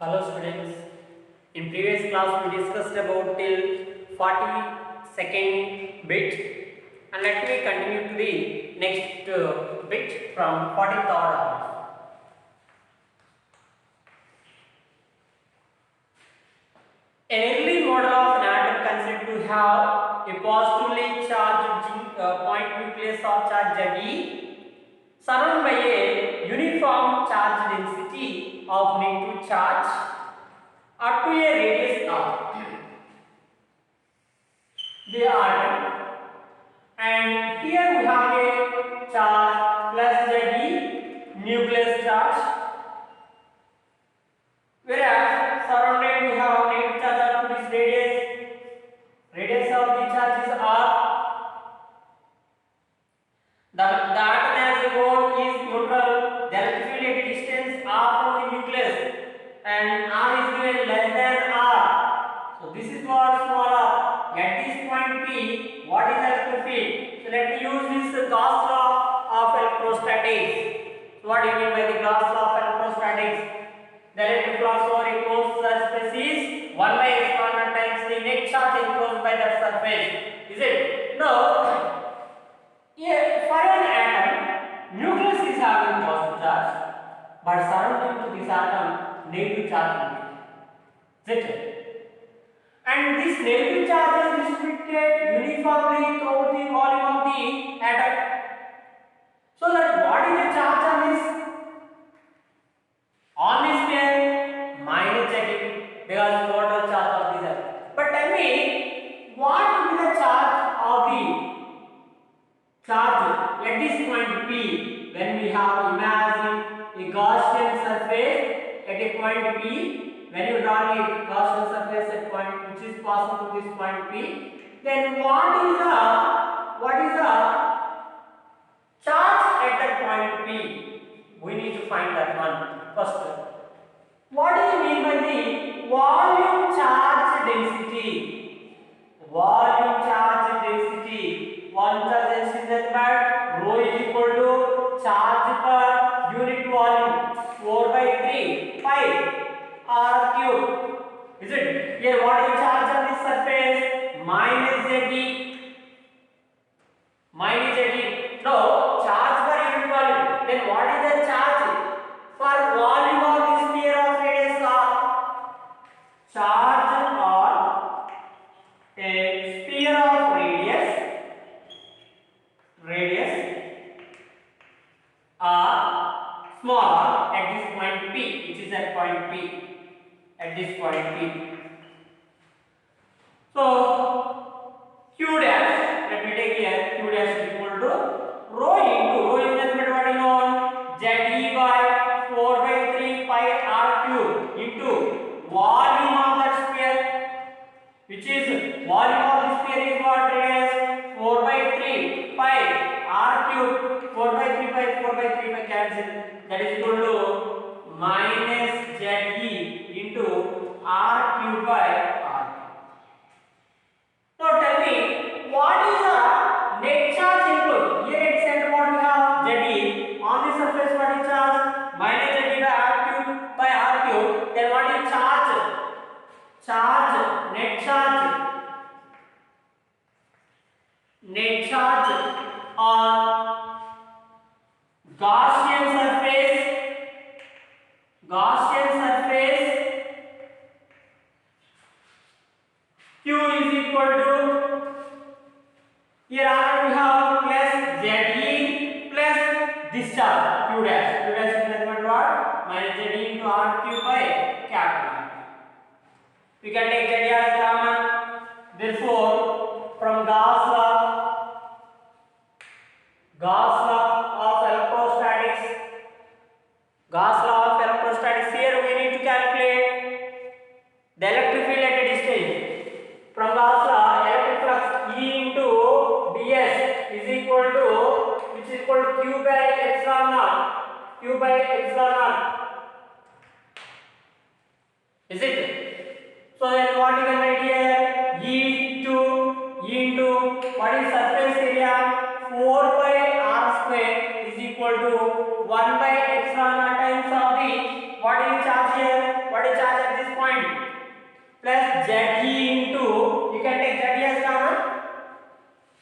Hello students. In previous class we discussed about till 42nd bit, and let me continue to the next bit from 43rd onwards. An early model of an atom considered to have a positively charged point nucleus of charge E surrounded by a uniform charge density of negative charge up to a radius r. The atom, and here we have a charge plus Ze nucleus charge, whereas surrounded we have negative charge up to this radius of the charge is r. The atom as a whole is neutral. The electric field at a distance r from the nucleus, and r is given less than r. So this is what small r. At this point P, what is electric field? So let me use this Gauss law of electrostatics. So what do you mean by the Gauss law of electrostatics? The electric flux over a closed surface is 1 by epsilon naught times the net charge enclosed by that surface. Is it? No. For an atom, nucleus is having positive charge, but surrounding to this atom, negative charge will be. Is it? And this negative charge is distributed uniformly throughout the volume of the atom. So that what is the charge on this? On this sphere, minus Ze, because total charge of this atom. But tell me, what will be the charge of the charge at this point P when we have imagine a Gaussian surface at a point P? When you draw a Gaussian surface at point which is passing to this point P, then what is the charge at that point P? We need to find that one first. What do you mean by the volume charge density? Volume charge density. Volume charge density is that part rho is equal to charge per unit volume 4 by 3 pi r cube. Is it? Here what is charge on this surface? Minus Ze. Minus Ze. No, charge per unit volume. Then what is the charge for volume of this sphere of radius r? Charge on a sphere of radius r small r at this point P, which is at point P. At this point P. So Q dash, let me take here, Q dash is equal to rho is nothing but what is known, Ze by 4 by 3 pi r cube into volume of that sphere, which is volume of the sphere is what is 4 by 3 pi r cube, 4 by 3 pi cancel, that is equal to minus Ze into r cube by r. Now tell me, what is the net charge enclosed? Here at center what we have Ze, on the surface what is charge? Minus Ze by r cube. Then what is charge? Net charge on Gaussian surface. Q is equal to, here we have plus Ze plus this charge Q dash. Q dash is nothing but what? Minus Ze into r cube by capital. We can take Ze as common. Therefore, from Gauss law of electrostatics, here we need to calculate the electric field at a distance. From Gauss law, electric flux E into ds is equal to, which is equal to Q by epsilon naught. Is it? So then what you can write here? E into what is surface area? 4 by r square is equal to 1 by epsilon naught times of the, what is charge here? what is charge at this point? Plus ZE into, you can take ZE as common,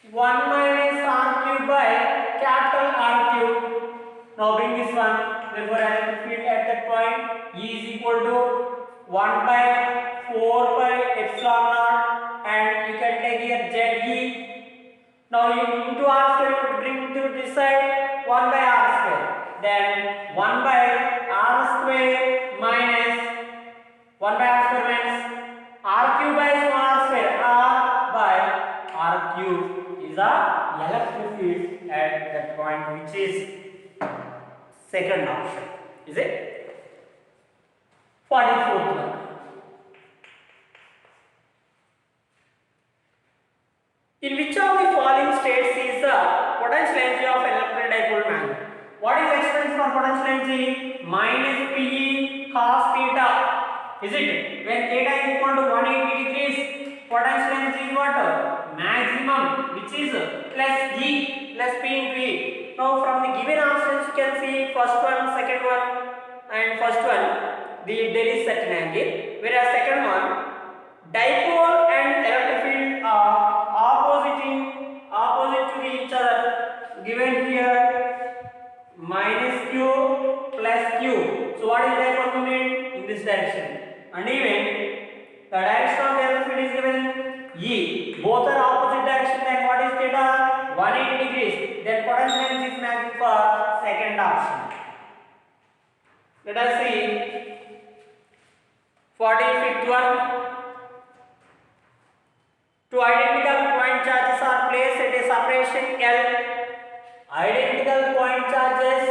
1 minus R cube by capital R cube. Now bring this one, therefore electric field at that point E is equal to 1 by 4 pi epsilon naught, and you can take here ZE. Now you into R square, you bring to this side 1 by R square, then 1 by R square minus 1 by R square minus R cube by small r square, R by R cube is the electric field at that point, which is second option. Is it? 44th one. In which of the following states is the potential energy of electric dipole magnet? What is expression for potential energy? Minus PE cos theta. Is it? When theta is equal to 180 degrees, potential energy is what? Maximum, which is plus E plus P into E. Now from the given options you can see first one, second one, and first one there is certain angle, whereas second one dipole and electric field are opposite to each other, given here minus Q plus Q. So what is dipole moment? In this direction, and even the direction of the electric field is given E. Both are opposite direction, then what is theta? 180 degrees. Then potential energy is maximum for second option. Let us see 45th one. Two identical point charges are placed at a separation L. Identical point charges,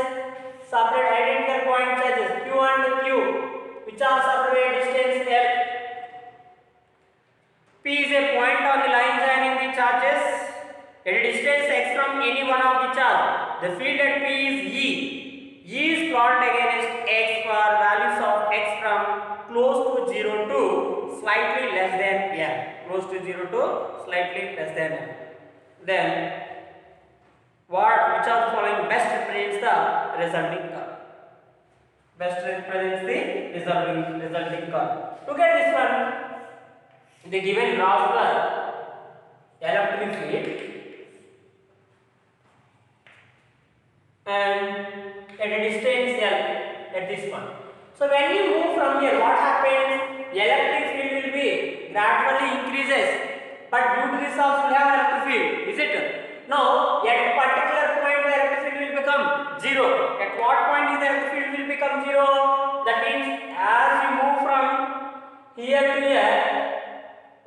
separate identical point charges Q and Q, which are separated distance L. P is a point on the line joining the charges at a distance x from any one of the charge. The field at P is E. E is plotted against x for values of x from close to 0 to slightly less than L. Close to 0 to slightly less than L. Then which of the following best represents the resulting curve? Best represents the resulting curve. Look at this one. The given graph for electric field and at a distance L at this point. So when you move from here, what happens? The electric field will be gradually increases, but due to this also will have electric field. Is it? Now at a particular point the electric field will become 0. At what point is the electric field will become 0? That means as you move from here to here,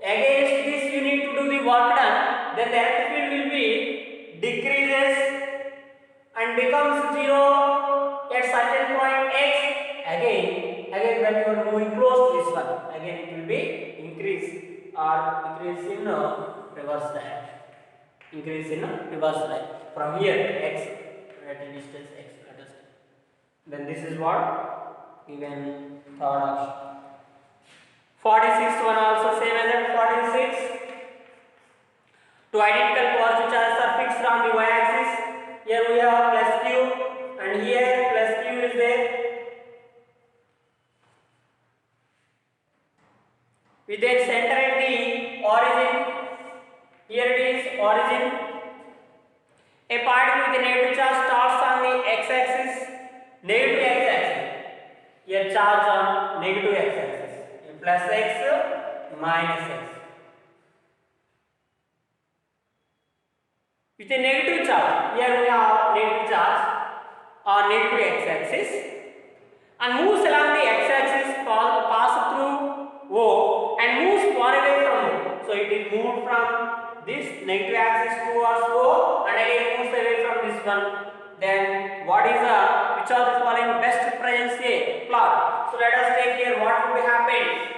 against this you need to do the work done, then the electric field will be decreases and becomes 0 at certain point x. Again when you are moving close to this one, again it will be increase or decrease in reverse direction. Increase in reverse direction from here x at a distance x, let us say. Then this is what given third option. 46th one also same as that. 46. Two identical positive charges are fixed on the y-axis. Here we have plus q and here plus q is there. We then center at the origin. Here it is origin. A particle with a negative charge starts on the x-axis. Negative x-axis. Here charge on negative x-axis. Plus x minus x. With a negative charge, here we have negative charge on negative x-axis and moves along the x-axis, pass through O and moves far away from O. So it is moved from this negative axis towards O and again moves away from this one. Then what is which of the following best represents a plot? So let us take here what will be happening.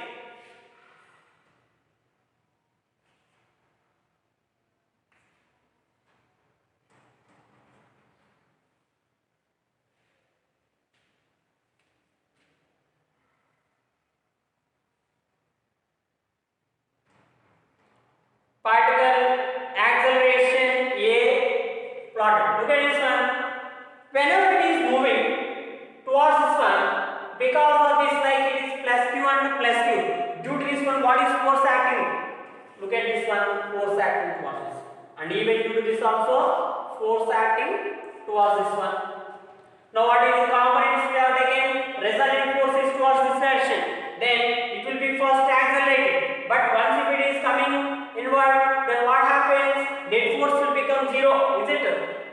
Particle acceleration A plotted. Look at this one. Whenever it is moving because of this, like it is plus q and plus q. Due to this one, what is force acting? Look at this one, force acting towards this, and even due to this also force acting towards this one. Now what is the components we have taken? Resultant force is towards this direction. Then it will be first accelerated. But once if it is coming inward, then what happens? Net force will become zero, is it?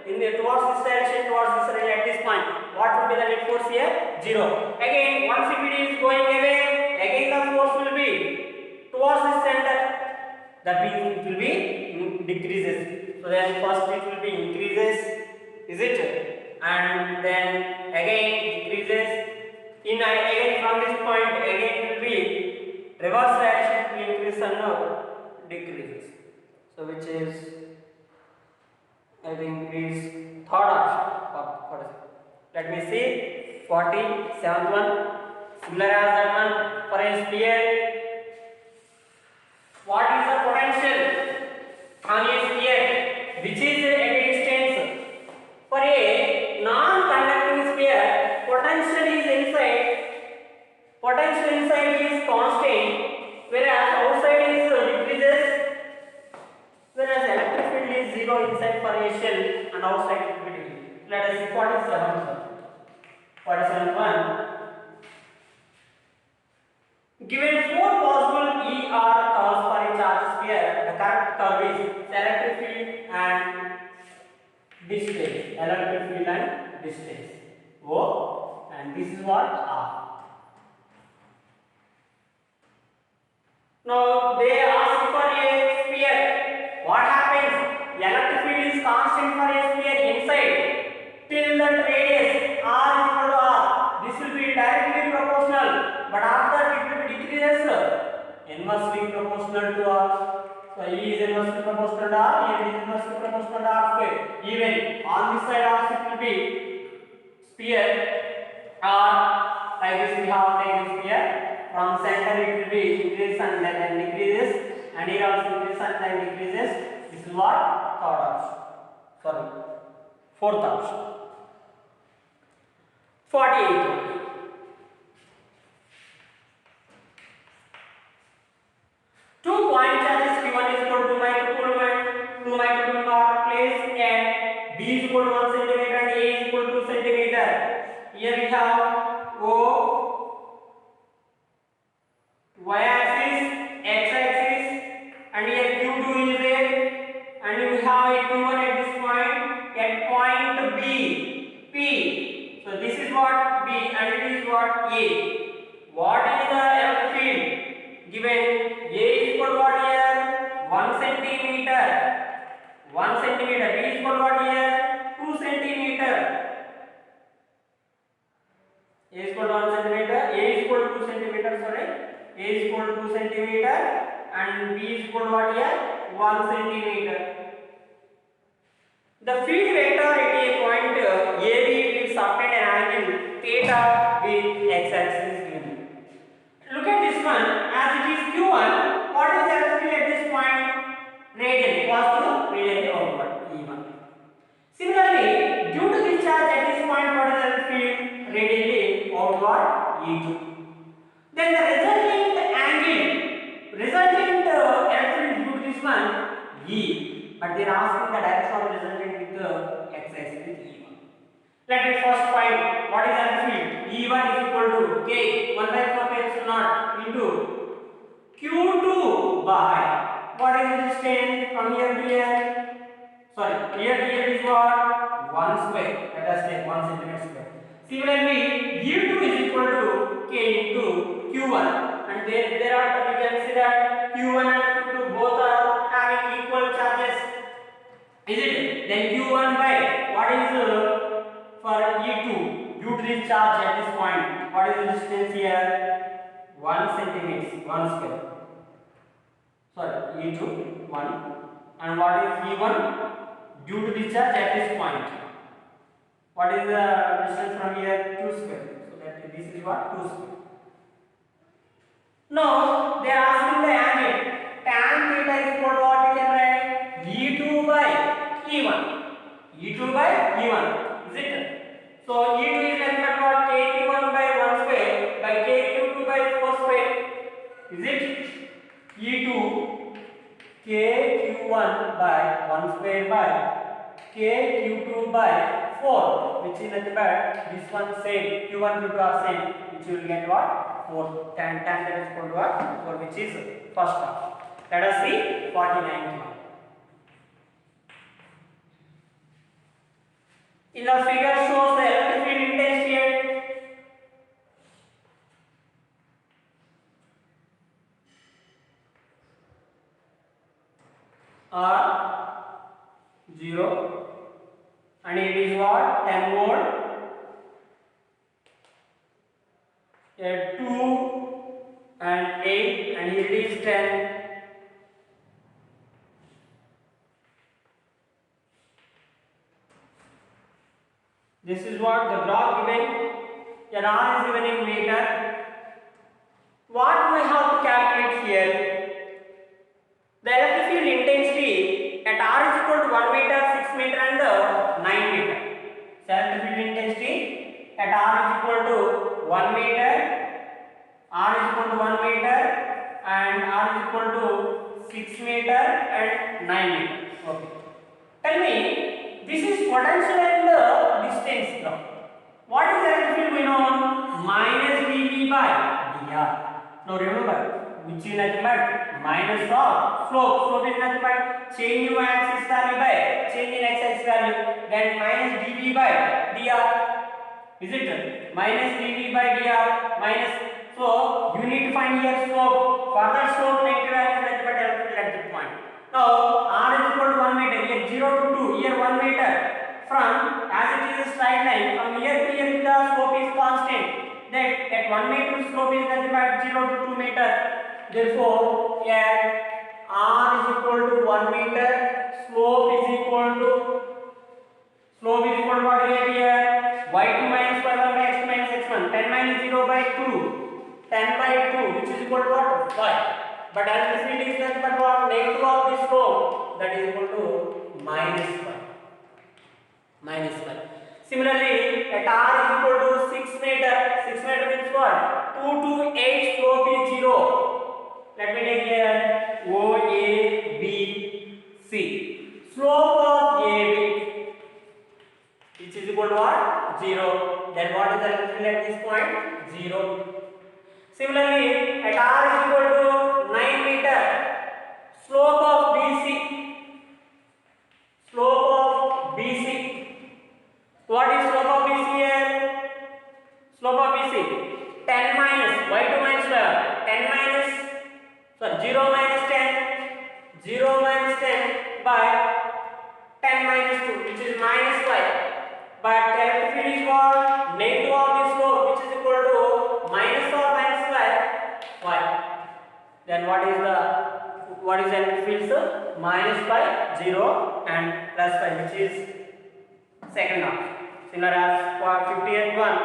In the towards this direction, at this point, what will be the net force here? Zero. Again, once if it is going away, again the force will be towards the center. That means it will be decreases. So then first it will be increases, is it? And then again decreases. In again from this point, again it will be reverse direction, it will increase and now decreases. So which is, I think, is third option. Let me see. 47th one. Similar as that one, for a sphere, what is the potential on a sphere which is at a distance? For a non-conducting sphere, potential inside is constant, whereas outside is decreases, whereas electric field is zero inside for a shell and outside it will be. Let us see 47th one. Given four possible ER curves for a charge sphere, the correct curve is electric field and distance. Electric field and distance. O, and this is what? R. Now they ask for a sphere. What happens? Electric field is constant for a sphere inside till that radius R is equal to R. This will be directly proportional, but after it will be decreases inversely proportional to R. So E is inversely proportional to R, E is inversely proportional to R square. Even on this side also it will be sphere R, like this we have taken sphere. From center it will be increases and then decreases, and here also increases and then decreases. This is what? Third option. Sorry, fourth option. 48. Two point charges Q1 is equal to 2 microcoulomb are placed at B is equal to 1 cm and A is equal to 2 cm. Here we have O, y-axis, x-axis, and here Q2 is there, and we have a Q1 at this point, at point B, P. So this is what B and it is what A. What is the electric field? Given A is equal to what here? 1 centimeter. 1 centimeter. B is equal to what here? 2 centimeter. A is equal to 1 centimeter. A is equal to 2 centimeter. Sorry. A is equal to 2 centimeter and B is equal to what here? 1 centimeter. The field vector at a point AB will subtend an angle theta with x-axis given. Look at this one. As it is Q1, what is the field at this point? Radial, positive, radially outward, E1. Similarly, due to this charge at this point, what is the field? Radially outward, E2. Then the resultant angle, electric due to this one, E. But they are asking the direction of the resultant with the x-axis with E1. Let me first find what is the field. E1 is equal to K 1 by 4 pi epsilon naught into Q2 by what is the distance from here to here? Sorry, here to here is what? 1 square. Let us take 1 centimeter square. Similarly, U2 is equal to K into Q1, and thereafter we can see that Q1 and Q2 both are having equal charges. Is it? Then Q1 by what is for E2 due to this charge at this point? What is the distance here? 1 centimeter, 1 square. Sorry, E2 1, and what is E1 due to this charge at this point? What is the distance from here? 2 square. So that this is what? 2 square. Now they are asking the angle. Tan theta is equal to what we can write? E2 by E1. E2 by E1. Is it? So E2 is nothing but what? K1 by 1 square Is it E2 KQ1 by 1 square by KQ2 by 4, which is nothing but this one same, Q1 Q2 are same, which you will get what? 4. Tan that is equal to what? 4, which is first half. Let us see 49th one. In the figure shows the electric field intensity at R0 and it is what? 10 volt at 2 and 8 and here it is 10. This is what the graph given, and R is given in meter. What we have to calculate here? The electric field intensity at R is equal to 1 meter, 6 meter and 9 meter. So electric field intensity at R is equal to 1 meter, R is equal to 1 meter and R is equal to 6 meter and 9 meter. Okay. Tell me, this is potential and distance now. What is electric field we know? Minus dV by dr. Now remember, which is nothing but minus of slope. Slope is nothing but change in y-axis value by change in x-axis value. Then minus dV by dr. Is it? Minus dV by dr minus. So you need to find here slope. Further slope negative value is nothing but electric field at that point. Now R is equal to 1 meter. Here 0 to 2. Here 1 meter. From as it is a straight line, from here to here the slope is constant. That at 1 meter slope is nothing but 0 to 2 meter. Therefore, here R is equal to 1 meter. Slope is equal to what here? Y2 minus y1 by x2 minus x1. 10 minus 0 by 2. 10 by 2, which is equal to what? Y. But electric field is nothing but what? Negative of this slope. That is equal to minus y. Minus 1. Similarly, at R is equal to 6 meter. 6 meter means what? 2 to 8 slope is 0. Let me take here O, A, B, C. Slope of AB, which is equal to what? 0. Then what is the electric field at this point? 0. Similarly, at R is equal to 9 meter. Slope of BC. Slope of BC. What is slope of BC here? Slope of BC 10 minus y2 minus y1. 10 minus 0 minus 10. 0 minus 10 by 10 minus 2, which is minus y. But electric field is what? Negative of this slope, which is equal to minus or minus y. Then what is the electric field, sir? Minus by 0 and plus by, which is second half. Similar as for 58th one,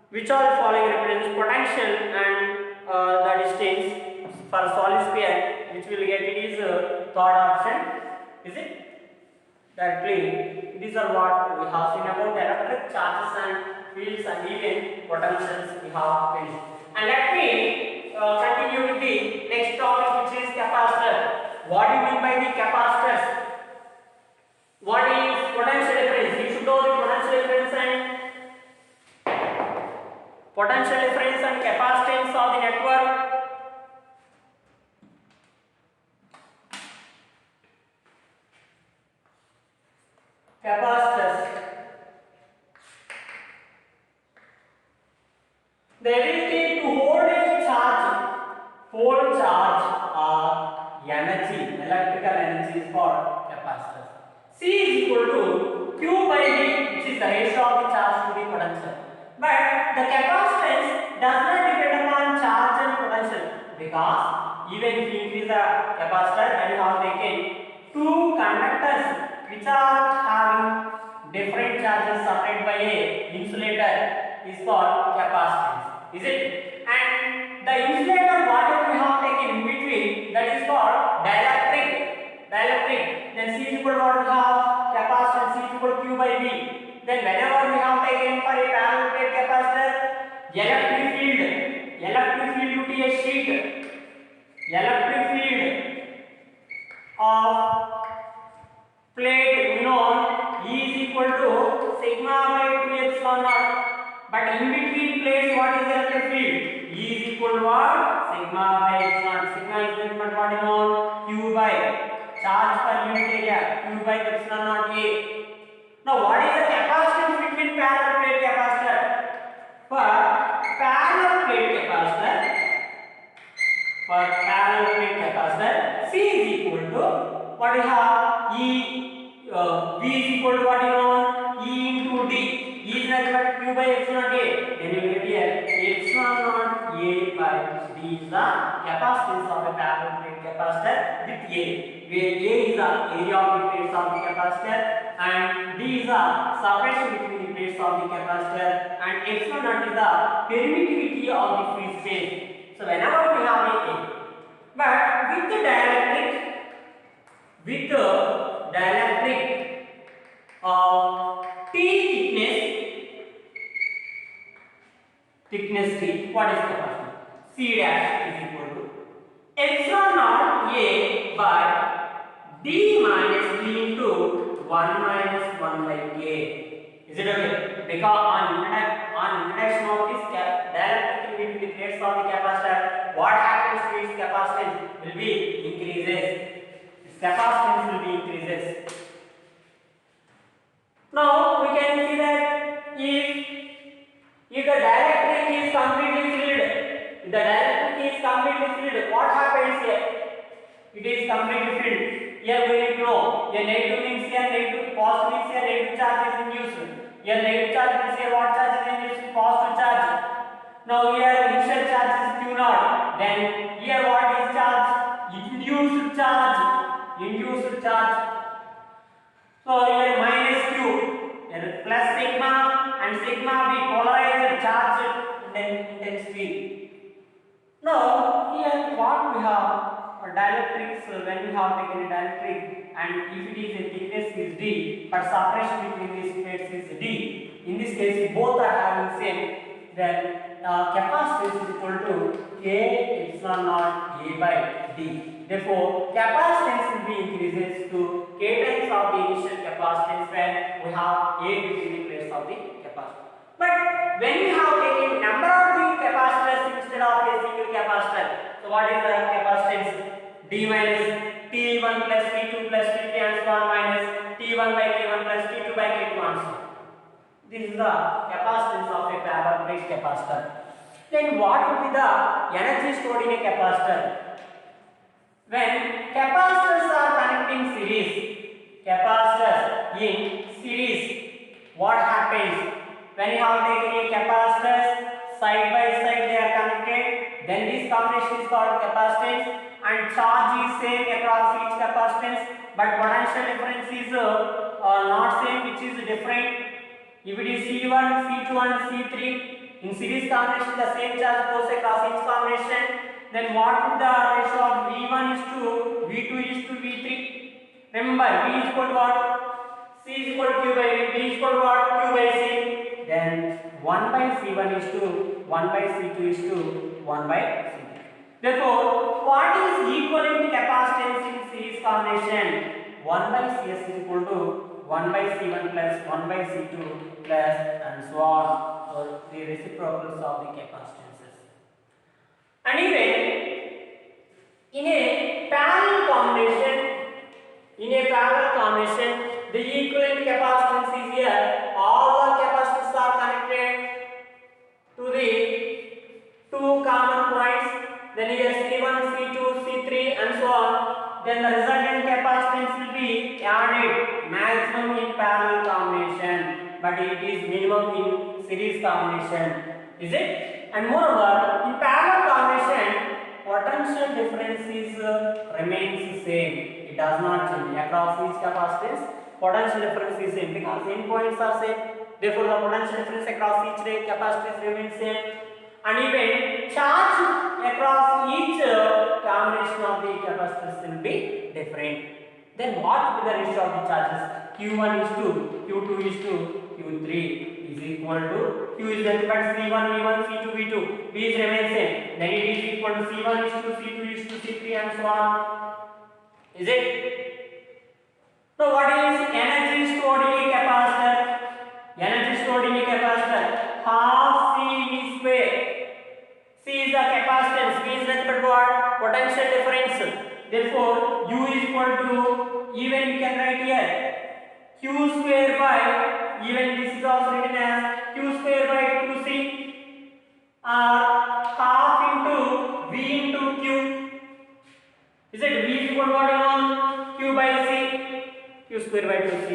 which are the following represents potential and the distance for solid sphere, which will get it is third option. Is it? Directly, these are what we have seen about electric charges and fields and even potentials we have finished. And let me continue with the next topic, which is capacitor. What do you mean by the capacitors? What is potential difference? You should know the potential difference and capacitance of the network. Capacitors. The ability to hold a charge, or energy, electrical energy is called capacitors. C is equal to Q by V, which is the ratio of the charge to the potential. But the capacitance does not depend upon charge and potential, because even if you increase the capacitor and you have taken two conductors which are having different charges separated by a insulator is called capacitance. Is it? And the insulator whatever we have taken in between, that is called dielectric. Then C is equal to what we have? Capacitance C is equal to Q by V. Then whenever we have taken for a parallel plate capacitor, electric field would be a sheet electric field of plate we know E is equal to sigma by 2 epsilon naught. But in between plates, what is the electric field? E is equal to what? Sigma by epsilon. Sigma is nothing but what is known? Q by charge per unit area. Q by epsilon naught A. Now, what is the capacitance between parallel plate capacitor? For parallel plate capacitor, C is equal to what we have? V is equal to what you know? E into D. E is nothing but Q by epsilon naught A. Then you get here epsilon naught A by D is the capacitance of a parallel plate capacitor with A, where A is the area of the plates of the capacitor and D is the separation between the plates of the capacitor and epsilon naught is the permittivity of the free space. So whenever we have a but with the dielectric of T thickness T, what is capacity? C dash is equal to epsilon naught A by D minus T into 1 minus 1 by K. Is it okay? Because on introduction of this dielectric between the plates of the capacitor, what happens to its capacitance will be increases. Its capacitance will be increases. Now we can see that if the dielectric is completely filled, what happens here? It is completely filled. Here we need to know. Here negative means here negative, positive means here negative charge is induced. Here negative charge means here what charge is induced? Positive charge. Now here initial charge is Q naught. Then here what is charge? Induced charge. So here minus Q. Here plus sigma and sigma be polarized charge intensity. Now here what we have? Dielectrics, when we have taken a dielectric and if it is a thickness is D but separation between these plates is D, in this case both are having same, then capacitance is equal to K epsilon naught A by D. Therefore capacitance will be increases to K times of the initial capacitance when we have A between the plates of the capacitor. But when we have taken number of the capacitors instead of a single capacitor, so what is the capacitance? D minus T1 plus T2 plus T3 and so on minus T1 by K1 plus T2 by K2 and so on. This is the capacitance of a parallel plate capacitor. Then what will be the energy stored in a capacitor? When capacitors are connecting in series, what happens? When you have taken a capacitors side by side they are connected, then this combination is called capacitance and charge is same across each capacitance but potential difference is not same, which is different. If it is C1, C2 and C3 in series combination the same charge goes across each combination, then what is the ratio of V1 is to V2 is to V3? Remember V is equal to what? C is equal to Q by V, V is equal to what? Q by C. Then 1 by C1 is to 1 by C2 is to 1 by C3. Therefore, what is equivalent capacitance in series combination? 1 by Cs is equal to 1 by C1 plus 1 by C2 plus and so on. So, the reciprocals of the capacitances. And even in a parallel combination, the equivalent capacitance is here. All the capacitors are connected to the two common points. Then here C1, C2, C3 and so on. Then the resultant capacitance will be added maximum in parallel combination, but it is minimum in series combination. Is it? And moreover, in parallel combination, potential difference is remains same. It does not change across each capacitance. Potential difference is same because endpoints are same. Therefore, the potential difference across each capacitance remains same. And even charge across each combination of the capacitors will be different. Then what will be the ratio of the charges? Q1 is to Q2 is to Q3 is equal to Q is nothing but C1 V1 C2 V2. V is remain same. Then it is equal to C1 is to C2 is to C3 and so on. Is it? So what is energy stored in a capacitor? Energy stored in a capacitor half CV square. C is the capacitance. V is nothing but what? Potential difference. Therefore, U is equal to, even we can write here, Q square by, even this is also written as Q square by 2C, or half into V into Q. Is it? V is equal to what, you know? Q by C. Q square by 2C.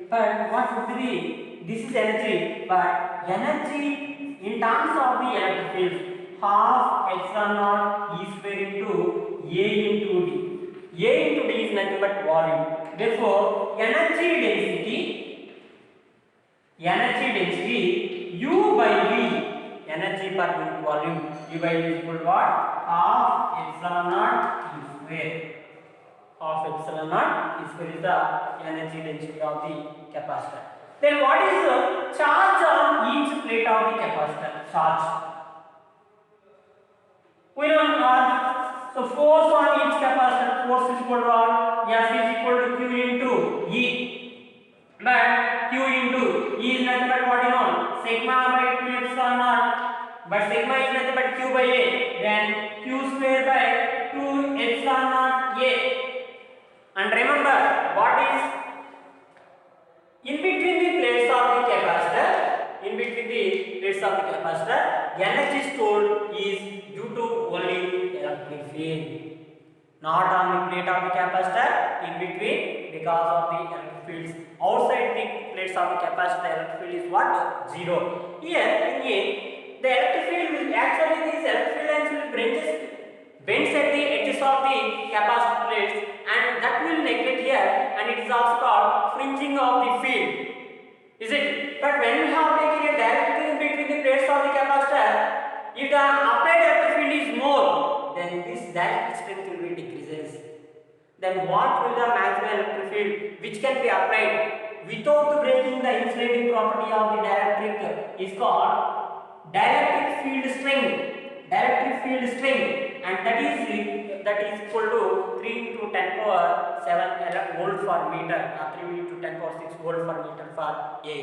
But what would be the, this is energy, but energy in terms of the electric field, half epsilon naught E square into A into D. A into D is nothing but volume. Therefore, energy density U by V, energy per unit volume, U by V is equal to what? Half epsilon naught E square. Half epsilon naught E square is the energy density of the capacitor. Then what is the charge on each plate of the capacitor? Charge. We don't know. So force on each capacitor, force is equal to what? F is equal to Q into E. But Q into E is nothing but what, you know? Sigma by 2 epsilon naught. But sigma is nothing but Q by A. Then Q square by 2 epsilon naught A. And remember, what is in between the plates of the capacitor? In between the plates of the capacitor, energy stored is due to only electric field. Not on the plate of the capacitor, in between, because of the electric fields. Outside the plates of the capacitor, electric field is what? 0. Here, in A, the electric field will actually, these electric field lines will bends at the edges of the capacitor plates, and that will neglect here, and it is also called fringing of the field. Is it? But when we have taken a direct link between the plates of the capacitor, if the applied electric field is more, then this direct strength will be decreases. Then what will the maximum electric field which can be applied without breaking the insulating property of the dielectric is called dielectric field strength. Dielectric field strength, and that is equal to 3 into 10 power 7 volt per meter, 3 into 10 power 6 volt per meter for A.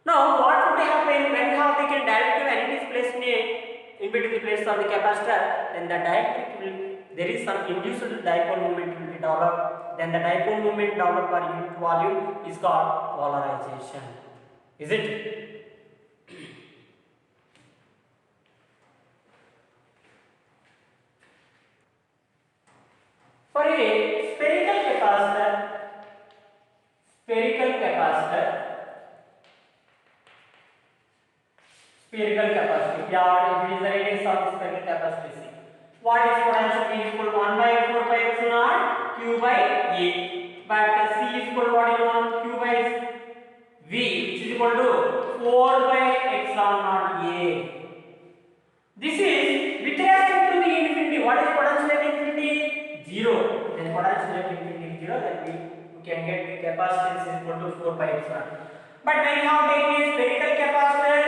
Now, what would happen when we have taken dielectric and it is placed in between the plates of the capacitor? Then the dielectric will, there is some induced dipole moment will be developed. Then the dipole moment developed per unit volume is called polarization. Is it? For a spherical capacitor, if you are, it is the radius of the spherical capacitor. What is potential? V is equal to 1 by 4 pi epsilon naught Q by A. But C is equal to what you want? Q by V, which is equal to 4 by epsilon naught A. This is with respect to the infinity. What is potential at infinity? 0. Then potential at infinity is 0. Then we can get the capacitance is equal to 4 by epsilon. But when you have taken a spherical capacitor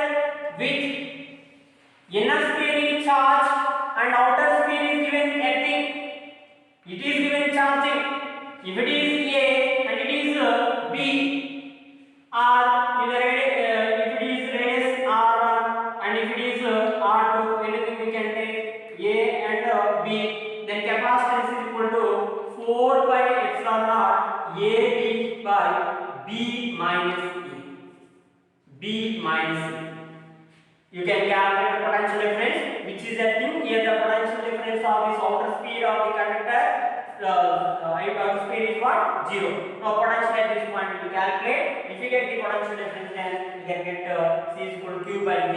with inner sphere is charged and outer sphere is given earthing, it is given charging. If it is A and it is B, or if it is radius R1 and if it is R2, anything we can take A and B, then capacitance is equal to 4 by epsilon naught AB by B minus E. B minus E. You can calculate the potential difference, which is a thing. Here the potential difference of this outer speed of the conductor, outer speed is what? 0. Now potential at this point we will calculate. If you get the potential difference, then we can get C is equal to Q by V.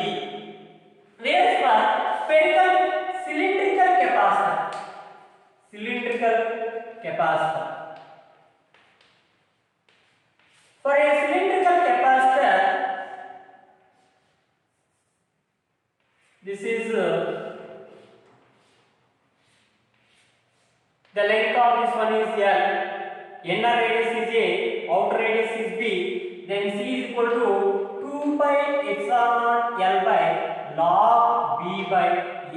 Whereas for spherical cylindrical capacitor. For a cylindrical capacitor, this is the length of this one is L, inner radius is A, outer radius is B, then C is equal to 2 by epsilon naught L by log B by A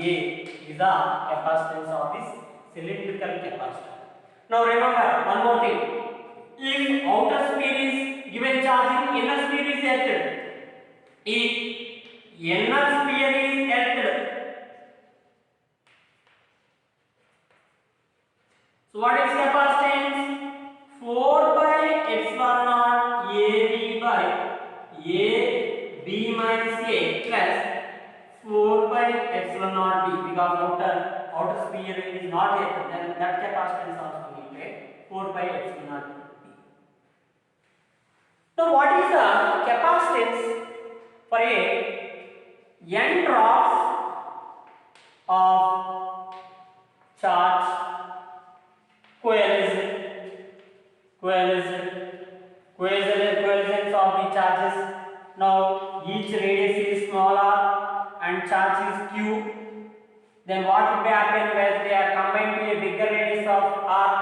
is the capacitance of this cylindrical capacitor. Now remember one more thing. If outer sphere is given charge in inner sphere is earthed. If inner sphere is earthed. So what is capacitance? 4 by epsilon naught AB by AB minus A plus 4 by epsilon naught B, because outer sphere is not earthed, then that capacitance also will be 4 by epsilon naught B. So what is the capacitance for a n drops of charge coalescence of the charges? Now each radius is smaller and charge is q. Then what will happen when they are combined to a bigger radius of r?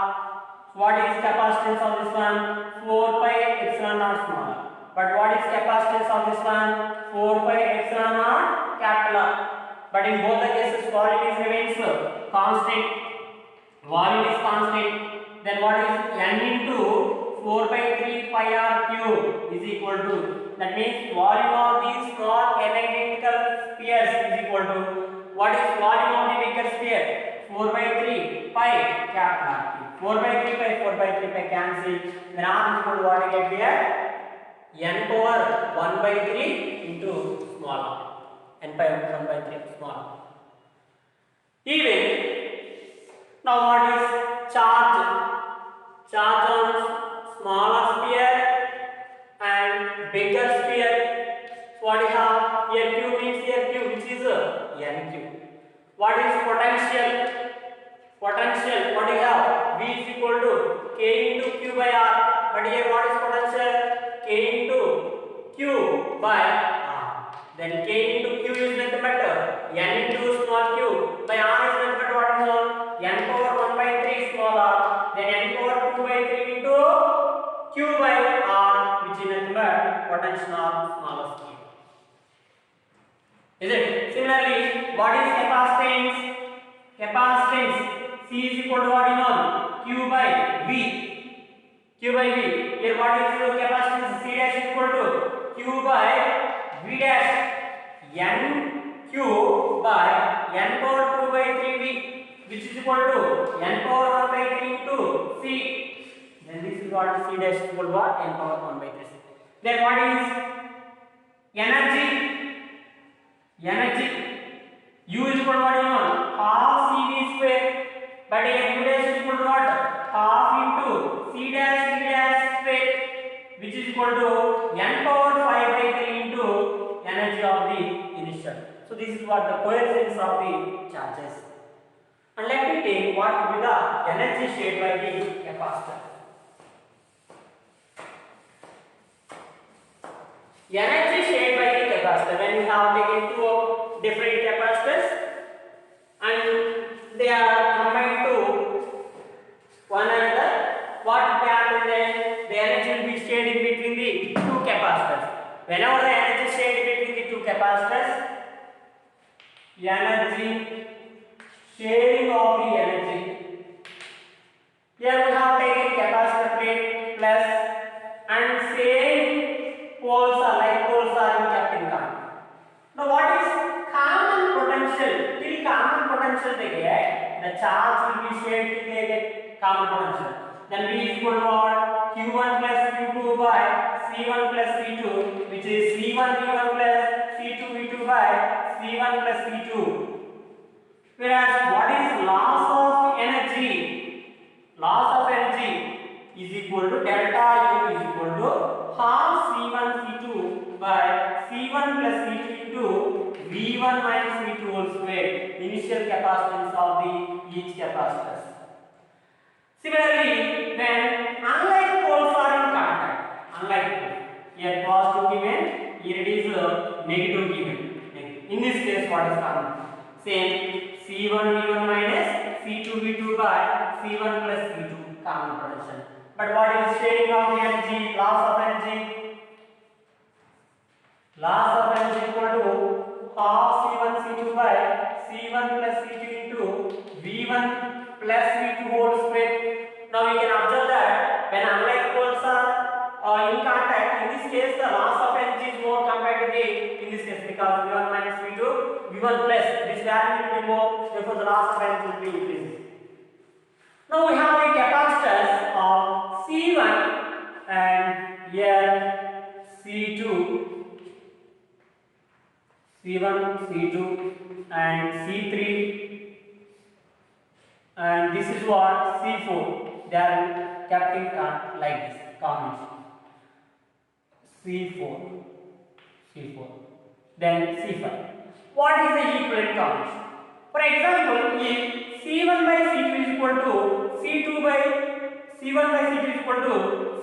What is capacitance of this one? 4 pi epsilon naught smaller. But what is capacitance of this one? 4 pi epsilon naught capital R. But in both the cases, quantity remains constant. Volume is constant. Then what is n into 4 by 3 pi r cube is equal to, that means volume of these small analytical spheres is equal to, what is volume of the bigger sphere? 4 by 3 pi capital R cube. 4 by 3 pi, 4 by 3 pi cancel. Then r is equal to what I get here? N power 1 by 3 into small r. N by 1 by 3 small r. Even now what is charge? Charge on smaller sphere and bigger sphere. So what you have here? Q means here Q, which is N Q. What is potential? Potential, what do you have? V is equal to K into Q by R. But here what is potential? K into Q by R. Then K into Q is nothing but N into small q by R is nothing but what is known? N power 1 by 3 small r. Then N power 2 by 3 into Q by R, which is nothing but potential of smaller scale. Is it? Similarly, what is capacitance? Capacitance C is equal to what is known? Q by V. Q by V. Here what is the capacitance? C dash is equal to Q by V dash N Q by N power 2 by 3 V, which is equal to N power 1 by 3 into C. Then this is what C dash is equal to what? N power 1 by 3. Then what is energy? Energy. U is equal to what is known? Half CV square. But here U dash is equal to what? Half into C dash V dash square, which is equal to N power 5 by 3 into energy of the initial. So this is what the coefficients of the charges. And let me take what will be the energy shared by the capacitor. Energy shared by the capacitor, when we have taken two different capacitors and they are combined to one another, what will happen then? The energy will be shared in between the two capacitors. Whenever the energy is shared between the two capacitors, energy sharing of the energy. Here we have taken capacitor plate plus and same poles are kept in common. Now what is common potential? Till common potential they get, the charge will be shared till they get common potential. Then V is equal to what? Q1 plus Q2 by C1 plus C2, which is C1 V1 plus C2 V2 by C1 plus C2. Whereas what is loss of energy? Loss of energy is equal to delta U is equal to half C1 C2 by C1 plus C2 into V1 minus V2 whole square, initial capacitance of the each capacitors. Similarly, when unlike poles are in contact, unlike poles, here positive given, here it is negative given. In this case, what is common? Same C1 V1 minus C2 V2 by C1 plus V2 common potential. But what is sharing of the energy, loss of energy? Loss of energy equal to half C1 C2 by C1 plus C2 into V1 plus V2 whole square. Now we can observe that when unlike poles are in contact, in this case the loss of energy is more compared to the in this case, because V1 minus V2, V1 plus this value will be more, therefore the loss of energy will be increased. Now we have the capacitors of C1 and here C2, C1, C2 and C3, and this is what C4. They are kept in like this combination. C4, C4, then C5. What is the equivalent combination? For example, if C1 by C2 is equal to C1 by C2 is equal to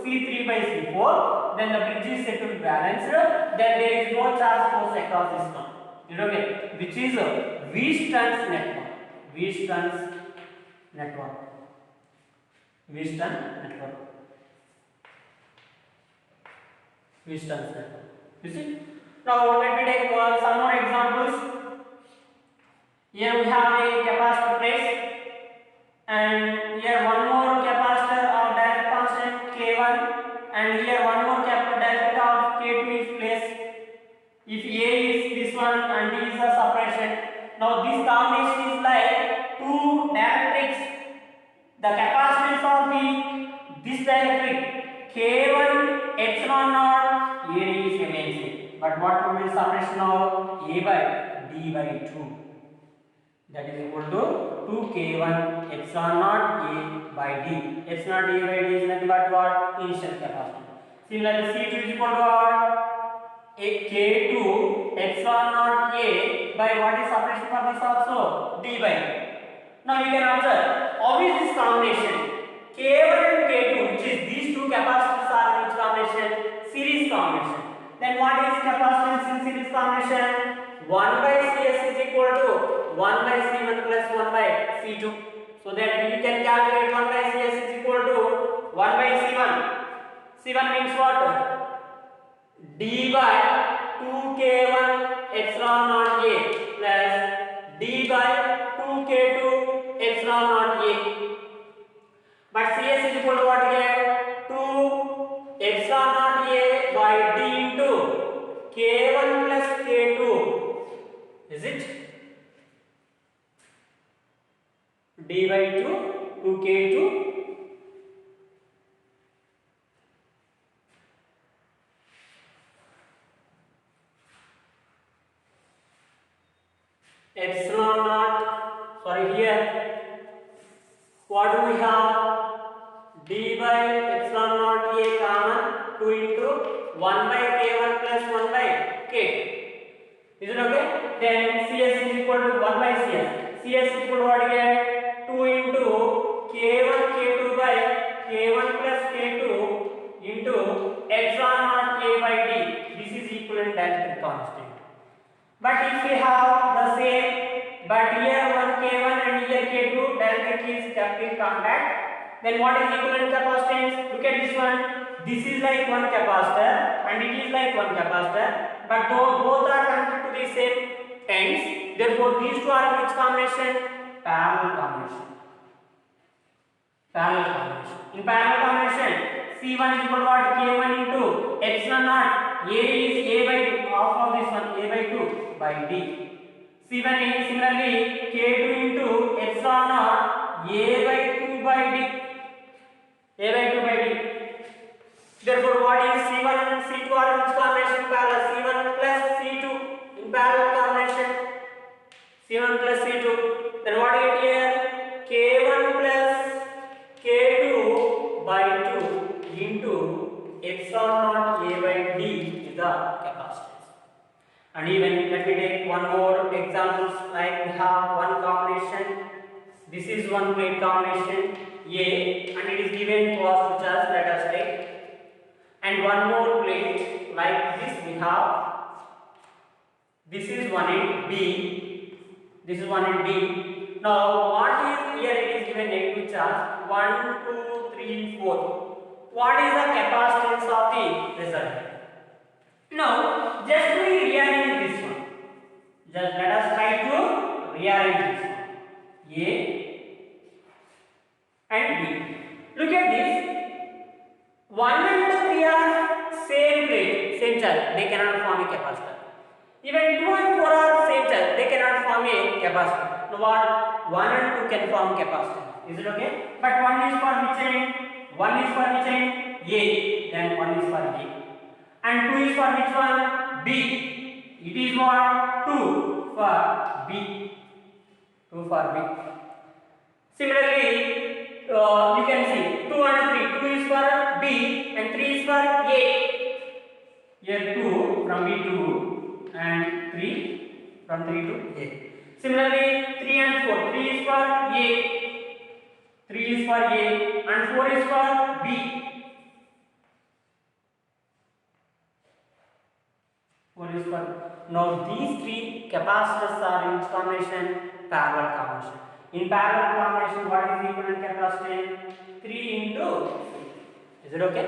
C3 by C4, then the bridge is said to be balanced. Then there is no charge force across this one. Okay, which is Wheatstone's network. Wheatstone's network. Wheatstone network. Wheatstone's network. You see? Now let me take some more examples. Here we have a capacitor place, and here one more capacitor of direct constant K1, and here one more capacitor direct of K2 is placed. If A is this one and D is a separation, now this combination is like two dielectrics. The capacitance of this dielectric K1 epsilon naught area is immense, but what will be the separation of A by D by 2? That is equal to 2K1 epsilon naught A by D. Epsilon naught A by D is nothing but what? Initial capacitance. Similarly, C2 is equal to what? K2 epsilon naught A by what is separation for this also? D by. Now you can observe how is this combination? K1 and K2, which is these two capacitors are in which combination? Series combination. Then what is capacitance in series combination? 1 by Cs is equal to 1 by C1 plus 1 by C2. So that you can calculate 1 by Cs is equal to 1 by C1. C1 means what? D by 2K1 epsilon naught A plus D by 2K2 epsilon naught A. But Cs is equal to what here? 2 epsilon naught A by D into K1 plus K2. Is it? D by 2 K2 epsilon naught, sorry here, what do we have? D by epsilon naught A common, 2 into 1 by K1 plus 1 by K. Is it okay? Then Cs is equal to 1 by Cs. Cs is equal to what here? 2 into K1 K2 by K1 plus K2 into epsilon naught A by D. This is equivalent dielectric constant. But if we have the same, but here 1 K1 and here K2, dielectric is kept in contact, then what is equivalent capacitance? Look at this one. This is like one capacitor and it is like one capacitor, but both are connected to the same ends. Therefore, these two are in which combination? Parallel combination. Parallel combination. In parallel combination, C1 is equal to what? K1 into epsilon naught. A is A by 2. Half of this one, A by 2 by D. C1 is similarly K2 into epsilon naught. A by 2 by D. A by 2 by D. Therefore, what is C1 and C2 are in which combination? Parallel. C1 plus C2 in parallel combination. C1 plus C2. Then what do you get here? K1 plus K2 by 2 into epsilon naught A by D is the capacitance. And even let me take one more examples, like we have one combination. This is one plate combination A and it is given positive charge, let us take. And one more plate like this we have. This is one in B. This is one in B. Now what is here? It is given negative charge 1, 2, 3, 4. What is the capacitance of the result? Now, just we rearrange this one. Just let us try to rearrange this one. A and B. Look at this. 1 and 3 are same plate, same charge. They cannot form a capacitor. Even 2 and 4 are same charge. They cannot form a capacitor. So what? 1 and 2 can form capacitor. Is it okay? But 1 is for which end? 1 is for which end? A. Then 1 is for A. And 2 is for which one? B. It is what? 2 for B. 2 for B. Similarly, you can see 2 and 3. 2 is for B and 3 is for A. Here 2 from B to and 3 from 3 to A. Similarly, 3 and 4. 3 is for A. 3 is for A and 4 is for B. 4 is for. Now these three capacitors are in which combination? Parallel combination. In parallel combination, what is the equivalent capacitance? 3 into 3. Is it okay?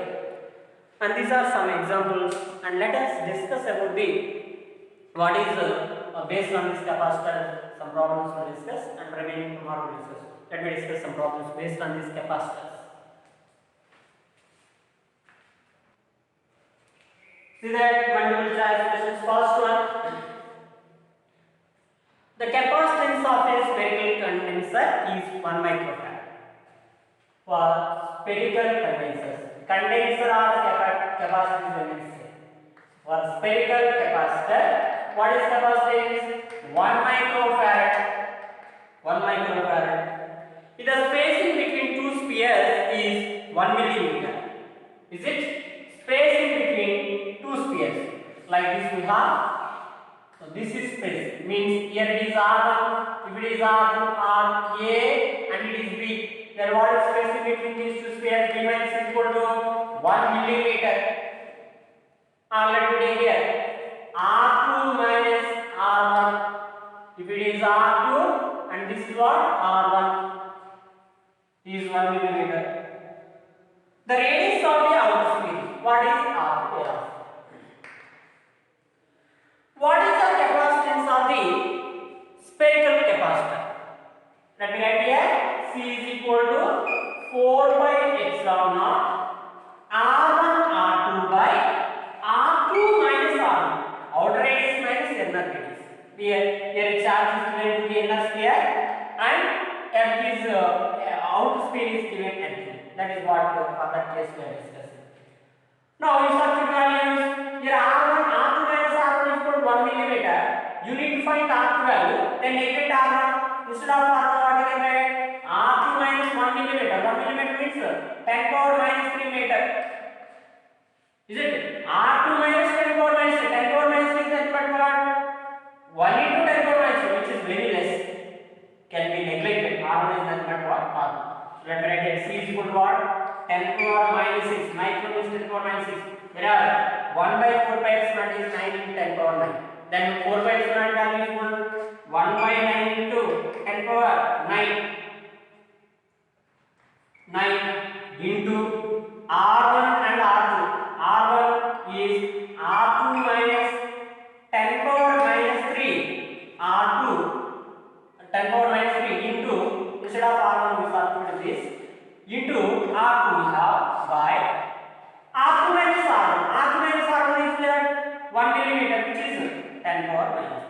And these are some examples, and let us discuss about the what is based on this capacitor. Some problems we'll discuss, and remaining tomorrow we'll discuss. Let me discuss some problems based on these capacitors. See that multiple choice questions. First one. The capacitance of a spherical condenser is 1 microfarad. For spherical condensers, condenser or capacitance when we say. For spherical capacitor, what is capacitance? 1 microfarad. 1 microfarad. If the spacing between two spheres is 1 millimeter, is it? Spacing between two spheres, like this we have. So this is space, means here it is R1, if it is R2, R A and it is B, then what is spacing between these two spheres? B minus is equal to 1 millimeter. Or let me take here R2 minus R1. If it is R2 and this is what? R1 is 1 millimeter. The radius of the outer sphere, what is R? What is the capacitance of the spherical capacitor? Let me write here. C is equal to 4 by epsilon naught R1 R2 by R2 minus R1. Outer radius minus inner radius. Here charge is given to the inner sphere and outer sphere is given empty. That is what for that case we are discussing. Now we substitute values. Here R1 R2 minus R1 is equal to 1 millimeter. You need to find R2 value. Then neglect R1. Instead of R1, what you can write? R2 minus 1 millimeter. 1 millimeter means 10 power minus 3 meter. Is it? R2 minus 10 power minus 3. 10 power minus 3 is nothing but what? 1 into 10 power minus 3, which is very less. Can be neglected. R1 is nothing but what? R2. So let me write here. C is equal to what? 10 power minus 6. Micro means 10 power minus 6. There are 1 by 4 pi epsilon is 9 into 10 power 9. Then 4 by epsilon value is 1 by 9 into 10 power 9. 9 into R1 and R2. R1 is R2 minus 10 power minus 3. R2 10 power minus 3 into, instead of R1 we substitute this, into R2 we have by R2 minus R1. R2 minus R1 is 1 millimeter, which is 10 power minus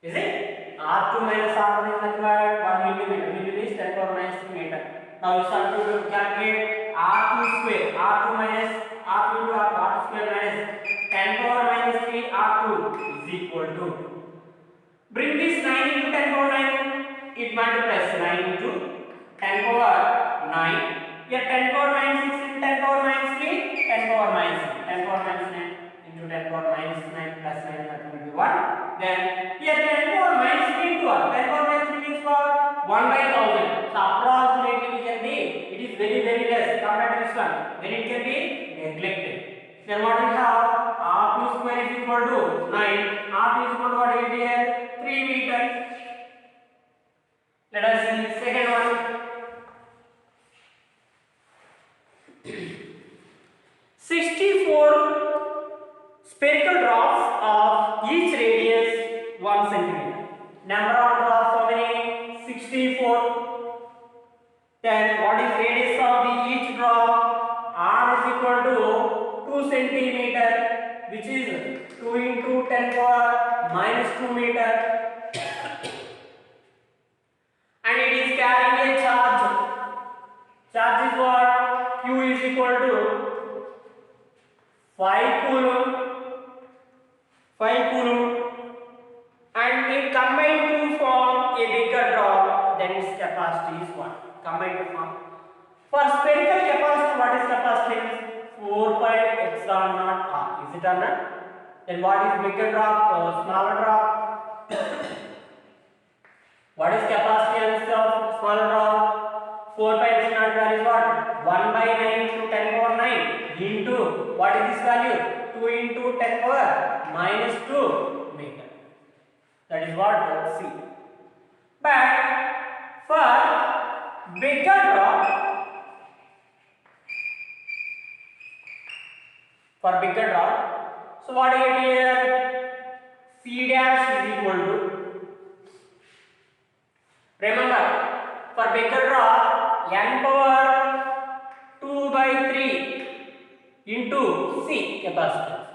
3. Is it? R2 minus R1 is nothing but 1 millimeter. Millimeter is 10 power minus 3 meter. Now you start to calculate R2 square. R2 minus R2 into R2 square minus 10 power minus 3 R2 is equal to. Bring this 9 into 10 power 9. It multiplies 9 into 10 power 9. Here 10 power minus 6 into 10 power minus 3. 10 power minus 6. 10 power minus 9 into 10 power minus 9 plus 9 that will be 1. Then here 10 power minus 3 into 1. 10 power minus 3 means what? 1 by 1000. So approximately we can be, it is very less compared to this one. Then it can be neglected. Then what we have? R2 square is equal to 9. R2 is equal to what is here? 3 meters. Let us see the second one. 64 center of draw so many 64. Then what is radius of the each draw? R is equal to 2 centimeter, which is 2 into 10 power minus 2 meter, and it is carrying a charge. Charge is what? Q is equal to 5 coulomb, 5 coulomb, and it combined to form a bigger drop. Then its capacity is what? Combined to form. For spherical capacitor, what is capacitance? 4 pi epsilon naught R. Is it or not? Then what is bigger drop or smaller drop? What is capacitance of smaller drop? 4 pi epsilon naught value is what? 1 by 9 to 10 power 9 into what is this value? 2 into 10 power minus 2 meter. That is what C. But for bigger drop, so what do you get here? C dash is equal to, remember, for bigger drop, n power 2 by 3 into C capacitance.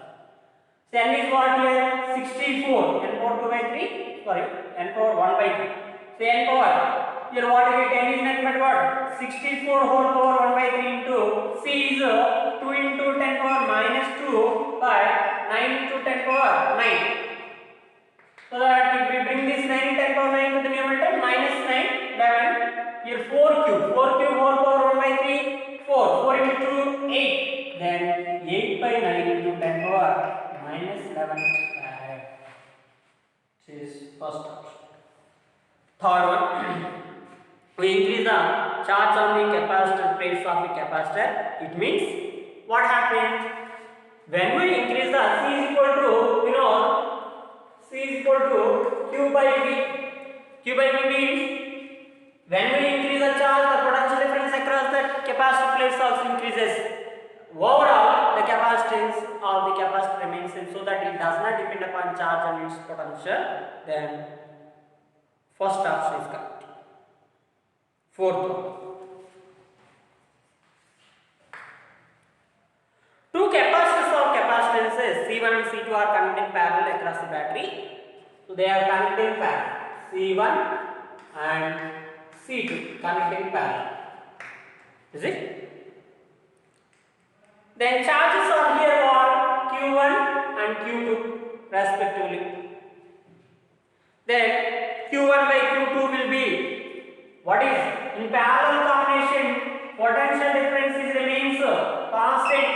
So n is what here? 64. N power 2 by 3, sorry, n power 1 by 3. So n power, here what you get? N is nothing but what? 64 whole power 1 by 3 into C is 2 into 10 power minus 2 by 9 into 10 power 9. So that if we bring this 9 10 power 9 to the numerator, minus 9 11. Here 4 cube whole power 1 by 3, 4 into 2 8. Then 8 by 9 into 10 power minus 11 farad. This is first option. Third one, we increase the charge on the capacitor plates of the capacitor. It means what happens when we increase the C is equal to, C is equal to Q by V. Q by V means when we increase the charge, the potential difference across the capacitor plates also increases. Overall, the capacitance of the capacitor remains same, so that it does not depend upon charge and its potential. Then first option is correct. Fourth one, two capacitors of capacitances C1 and C2 are connected in parallel across the battery. So they are connected in parallel. C1 and C2 connected in parallel. Is it? Then charges are here what? Q1 and Q2 respectively. Then Q1 by Q2 will be what is in parallel combination, potential difference is remains constant.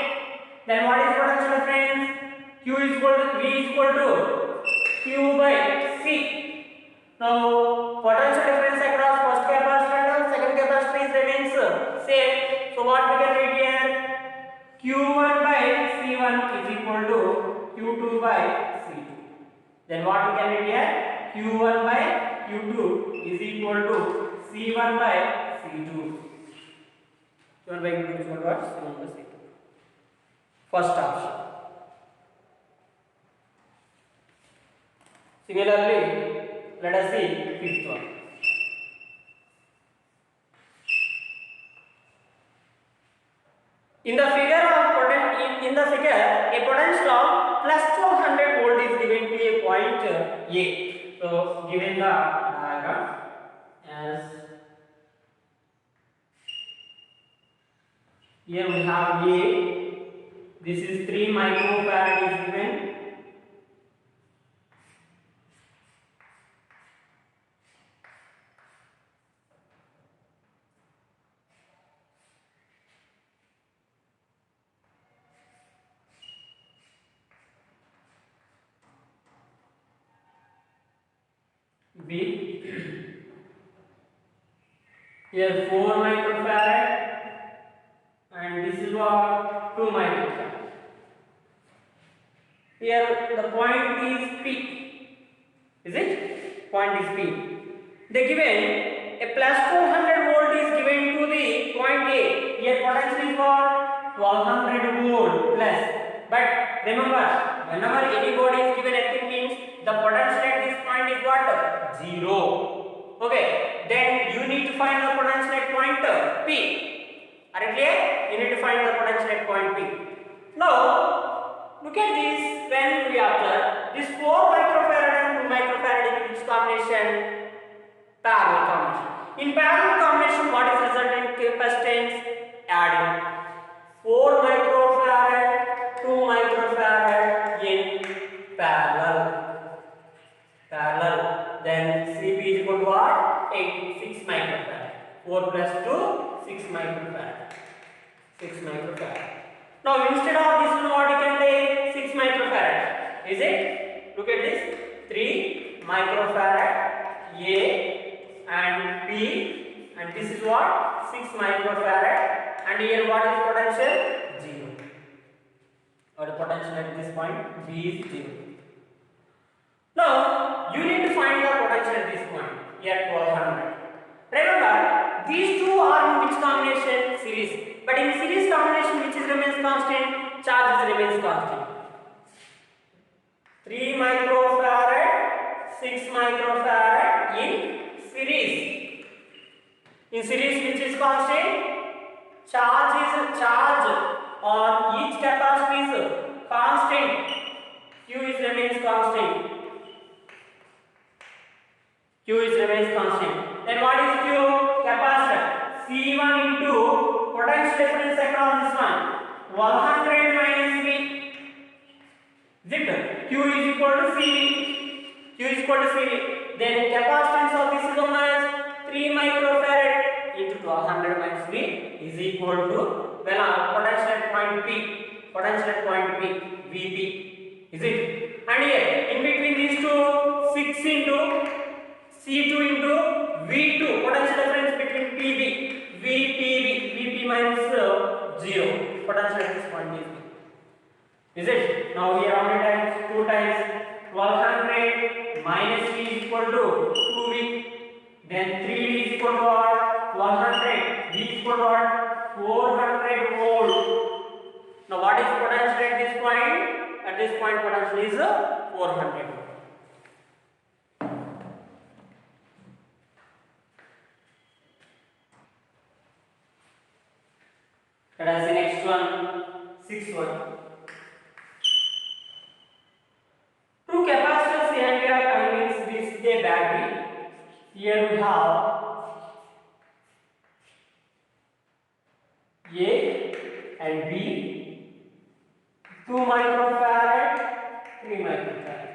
Then what is potential difference? Q is equal to V is equal to Q by C. Now potential difference across first capacitor and second capacitor is remains same. So what we can write here? Q1 by C1 is equal to Q2 by C2. Then what we can write here? Q1 by Q2 is equal to C1 by C2. Q1 by Q2 is equal to what? C1 by C2. First option. Similarly, let us see fifth one. In the figure, a potential of plus 1200 volt is given to a point A. So, given the diagram as here we have A. This is 3 microfarad is given. B. Here 4 microfarad and this is what 2 microfarad. Here the point is P. Is it? Point is P. They given a plus 400 volt is given to the point A. Here potential is what? 1200 volt plus. But remember, whenever any body is given anything means the potential at this point is what? 0. Okay, then you need to find the potential at point P. Are you clear? You need to find the potential at point P. Now, look at this. When we observe this 4 microfarad and 2 microfarad in which combination? Parallel combination. In parallel combination, what is resultant capacitance? Adding 4 microfarad, 2 microfarad in parallel. Then Cp is equal to what? 6 microfarad. 4 plus 2, 6 microfarad. 6 microfarad. Now instead of this one, what you can take? 6 microfarad. Is it? Look at this. 3 microfarad A and B, and this is what? 6 microfarad, and here what is potential? 0. Or the potential at this point? B is 0. Now you need to find the potential at this point. Here 1200. Remember, these two are in which combination? Series. But in series combination, which is remains constant? Charges remains constant. 3 microfarad, 6 microfarad in series. In series, which is constant? Charge on each capacitor is constant. Q is remains constant. Q is remains constant. Then what is Q? Capacitor. C1 into potential difference across this one. 100 minus V. Zip. Q is equal to CV. Q is equal to CV. Then capacitance of this is known as 3 microfarad into 100 minus V is equal to potential at point P. Potential at point P. Vp. Is it? And here in between these two, 6 into C2 into V2. Potential difference between PB. Vp minus 0. Potential at this point is. Is it? Now here how many times? 2 times. 1200 minus V is equal to 2V. Then 3V is equal to what? 1200. V is equal to what? 400 volt. Now what is potential at this point? At this point potential is 400 volt. Let us see next one. 6th one. Two capacitors here we are convinced this is a battery. Here we have A and B, 2 microfarad, 3 microfarad.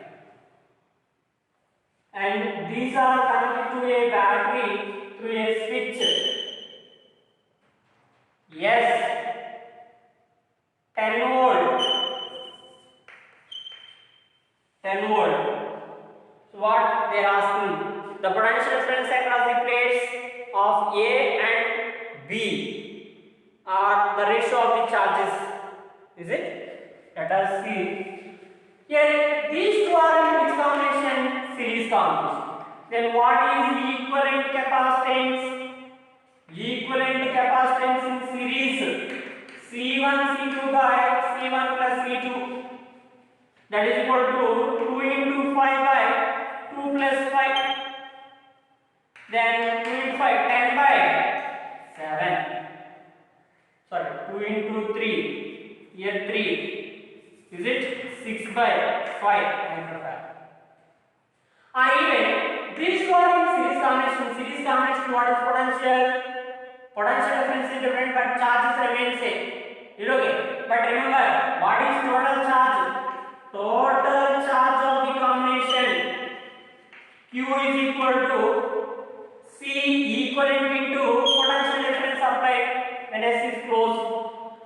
And these are connected to a battery through a switch. Yes, 10 volt. 10 volt. So what they are asking? The potential difference across the plates of A and B are the ratio of the charges. Is it? Let us see. Here these two are in which combination? Series combination. Then what is the equivalent capacitance? Equivalent capacitance in series. C1 C2 by C1 plus C2. That is equal to 2 into 5 by 2 plus 5. Then 2 into 5, 10 by 7. Sorry, 2 into 3. Here 3. Is it? 6 by 5 microfarad. Even these two are in series combination. Series combination, what is potential? Potential difference is different, but charges remain same. Is okay? But remember, what is total charge? Total charge of the combination Q is equal to C equivalent into potential difference applied when S is closed.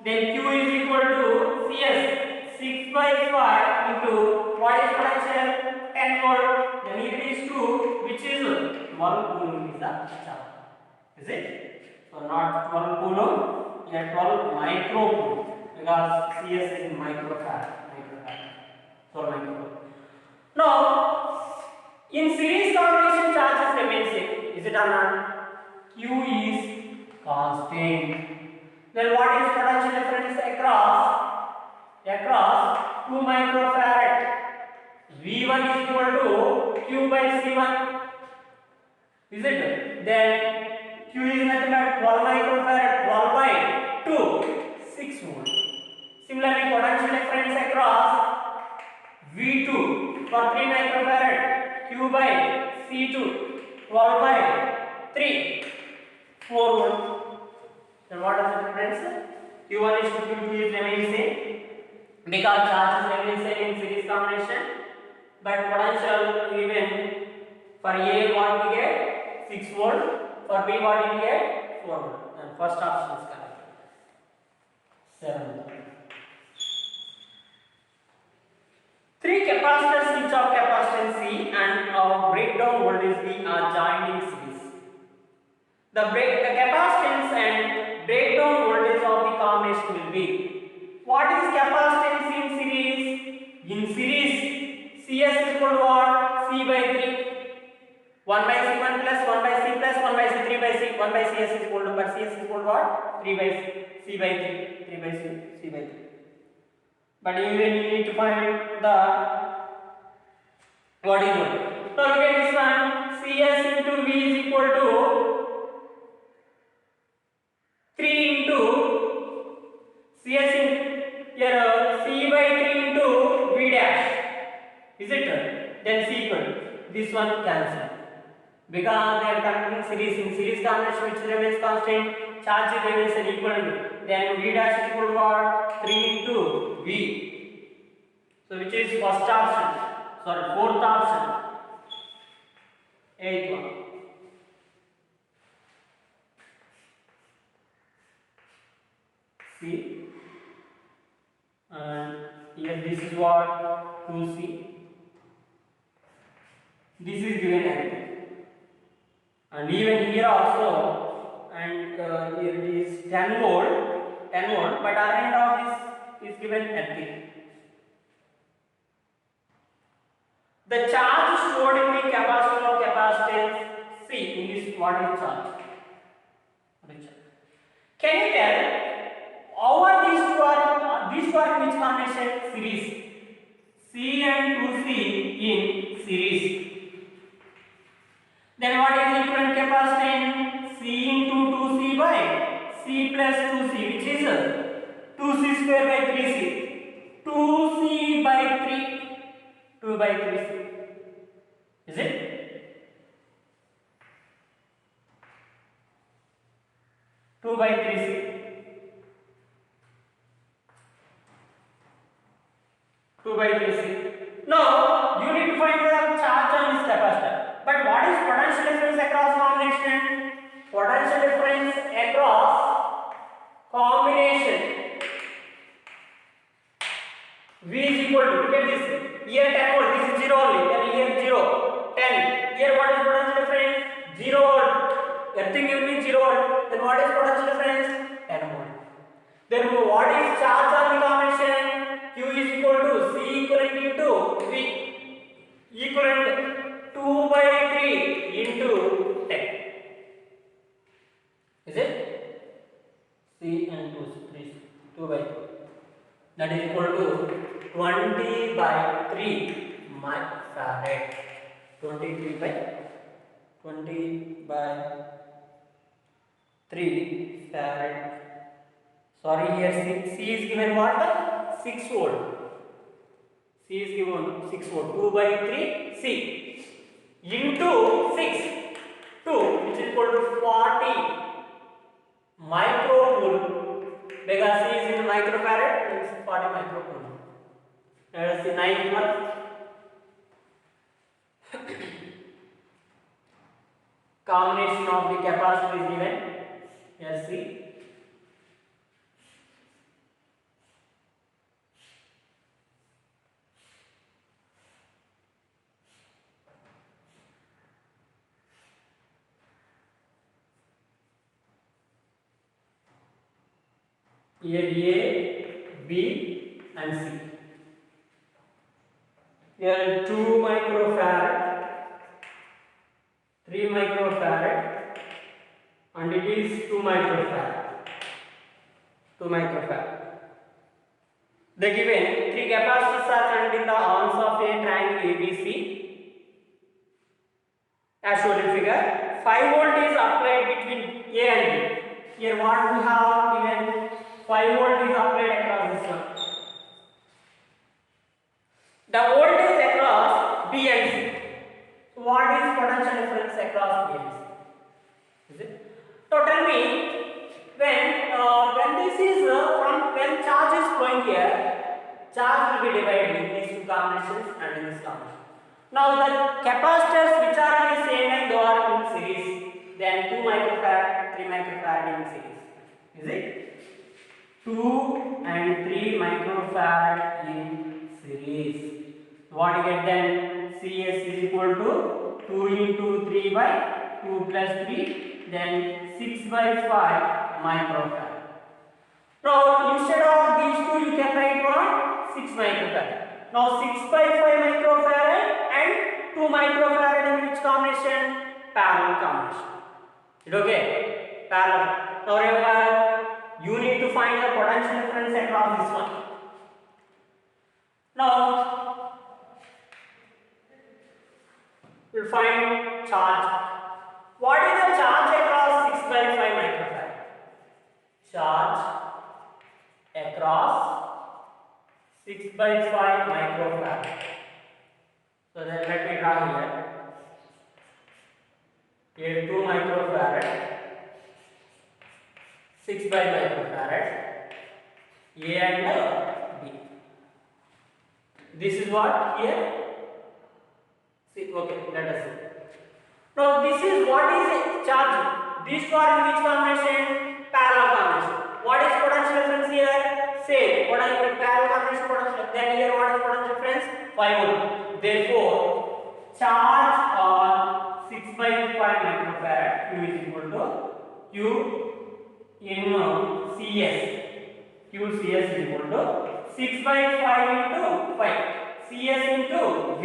Then Q is equal to CS 6 by 5 into what is potential? 10 volt. Then here it is 2, which is 12 coulomb is the charge. Is it? So not 12 coulomb, here 12 microcoulomb because CS is in microfarad. 12 microcoulomb. Now, in series combination charges remain same. Is it or not? Q is constant. Then what is potential difference across 2 microfarad? V1 is equal to Q by C1, is it? Then Q is nothing but 12 microfarad, 12 by 2, 6 volt. Similarly, potential difference across V2 for 3 microfarad, Q by C2, 12 by 3, 4 volt. Then what is the difference? Q1 is to Q2 is remain same because charges remain same in series combination, but potential even for A what we get 6 volt, for B what we get 4 volt. And first option is correct. 7. 3 capacitors each of capacitance C and of breakdown voltage V are joined in series. The capacitance and breakdown voltage of the combination will be. What is capacitance in series? In series, CS is equal to what? C by 3. 1 by C1 plus 1 by C plus 1 by C3 by C. 1 by CS is equal to, but CS is equal to what? 3 by C by 3. 3 by C by 3. But even you need to find the what is what. So look at this one. CS into V is equal to 3 into CS in here C by 3 into V dash. Is it? Then C equal. This one cancel. Because they are conducting series. In series combination which remains constant, charge remains equal. Then V dash is equal to what? 3 into V. So which is first option? Sorry, fourth option. 8th one. See, and here this is what 2C. This is given empty, and even here also, and here it is 10 volt, but other end of this is given empty. The charge stored in the capacitor of capacitance C in this what is charge? Can you tell over these two are in which combination? Series. C and 2C in series. Then what is equivalent capacitance? C into 2C by C plus 2C, which is 2C square by 3C. 2C by 3. 2 by 3C. Is it? Two by 3C. Now you need to find the charge on this capacitor. But what is potential difference across combination? Potential difference across combination. V is equal to, look at this. Here 10 volt, this is 0 only. Then here 0, 10. Here what is potential difference? 0 volt. Everything will be 0 volt. Then what is potential difference? 10 volt. Then what is charge on the combination? Q is equal to C equivalent into V equivalent 2 by 3 into 10. Is it? C and 2 by 2. That is equal to 20 by 3 microfarad. 20 by 3 farad. Sorry, here C is given what? 6 volt. C is given 6 volt. 2 by 3 C into 6 2, which is equal to 40 microcoulomb. Because C is in microfarad, it's 40 microcoulomb. Let us see 9th one. Combination of the capacitor is given. Here see. Here A, B and C. Here 2 microfarad, 3 microfarad, and it is 2 microfarad. 2 microfarad. The given three capacitors are connected in the arms of a triangle ABC as shown in figure. 5 volt is applied between A and B. Here what we have given 5 volt is applied across this one. The voltage across B and C. So what is potential difference across B and C? Is it? So tell me when this is when charge is flowing here, charge will be divided in these two combinations and in this combination. Now the capacitors which are in the same line they are in series. Then 2 microfarad, 3 microfarad in series. Is it? 2 and 3 microfarad in series. What you get then? CS is equal to 2 into 3 by 2 plus 3, then 6 by 5 microfarad. Now instead of these two you can write what? 6 microfarad. Now 6 by 5 microfarad and 2 microfarad in which combination? Parallel combination. Is it okay? Parallel. Now remember, you need to find the potential difference across this one. Now we'll find charge. What is the charge across 6 by 5 microfarad? Charge across 6 by 5 microfarad. So then let me draw here. Here 2 microfarad, 6 by microfarad, A and B. This is what here? See, okay, let us see. Now this is what is charge. These two are in which combination? Parallel combination. What is potential difference here? Same. What is parallel combination potential? Then here what is potential difference? 5 volt. Therefore, charge on 6 by 5 microfarad Q is equal to Q in CS. QCS is equal to 6 by 5 into 5. CS into V.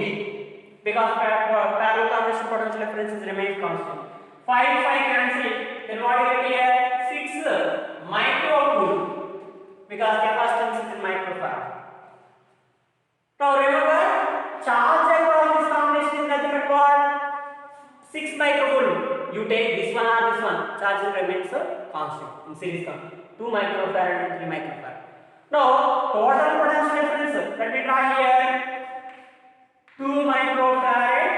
Because parallel combination potential difference remains constant. 5 cancel. Then what you get here? 6 microcoulomb. Because capacitance is in microfarad. Now remember, charge across this combination is nothing but what? 6 microcoulomb. You take this one or this one, charge remains constant in series combination. 2 microfarad and 3 microfarad. Now total potential difference. Let me draw here. 2 microfarad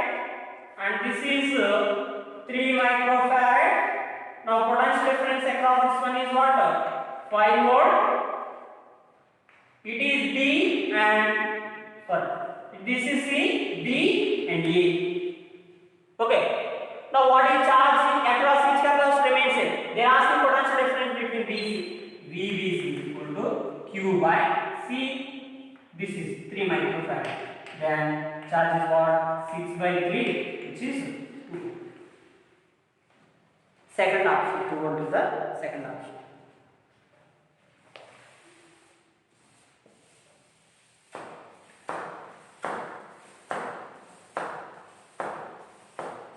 and this is 3 microfarad. Now potential difference across this one is what? 5 volt. It is B and this is C, B and E. Okay. Now what is charge across which capacitor remains same? They are asking potential difference between BC. VBC is equal to Q by C. This is 3 microfarad. Then charge is what? 6 by 3, which is 2. Second option, 2 volt is the second option.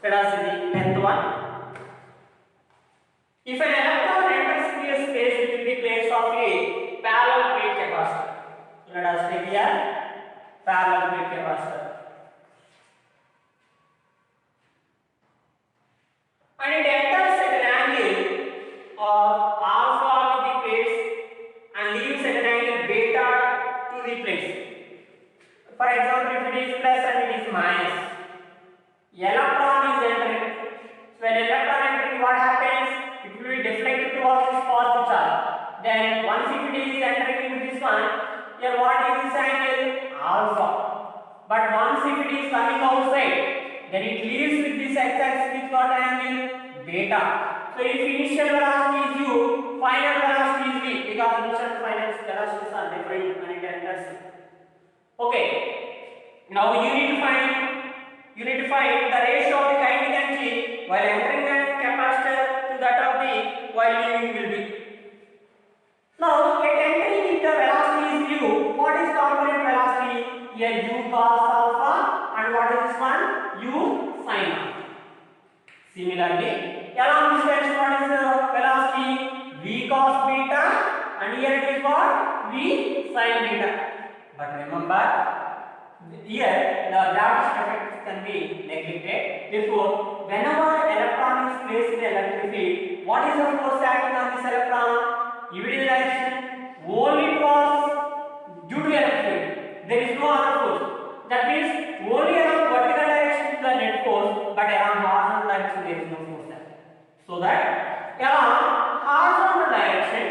Let us see the tenth one. If an electron enters the space within the place of a parallel plate capacitor. Let us take here parallel plate capacitor. And it enters at an angle of alpha with the plates and leaves at an angle beta to the plates. For example, if it is plus and it is minus, electron is entering. So when electron entering, what happens? It will be deflected towards this positive charge. Then once if it is entering into this one, here what is this angle? Alpha. But once if it is coming outside, then it leaves with this x-axis with what angle? Beta. So if initial velocity is u, final velocity is v, because initial and final velocities are different when it enters. Okay. Now you need to find the ratio of the kinetic energy while entering the capacitor to that of the while leaving will be. Now at entering the velocity is u. What is component velocity? Here u cos alpha and what is this one? U sin alpha. Similarly, along this direction what is the velocity? V cos beta and here it is what? V V sin beta. But remember, here the gravity effect can be neglected. Therefore, whenever electron is placed in electric field, what is the force acting on this electron? Evident direction. Only it was due to electric field. There is no other force. That means only along vertical direction the net force, but along horizontal direction there is no force acting. So that along horizontal direction,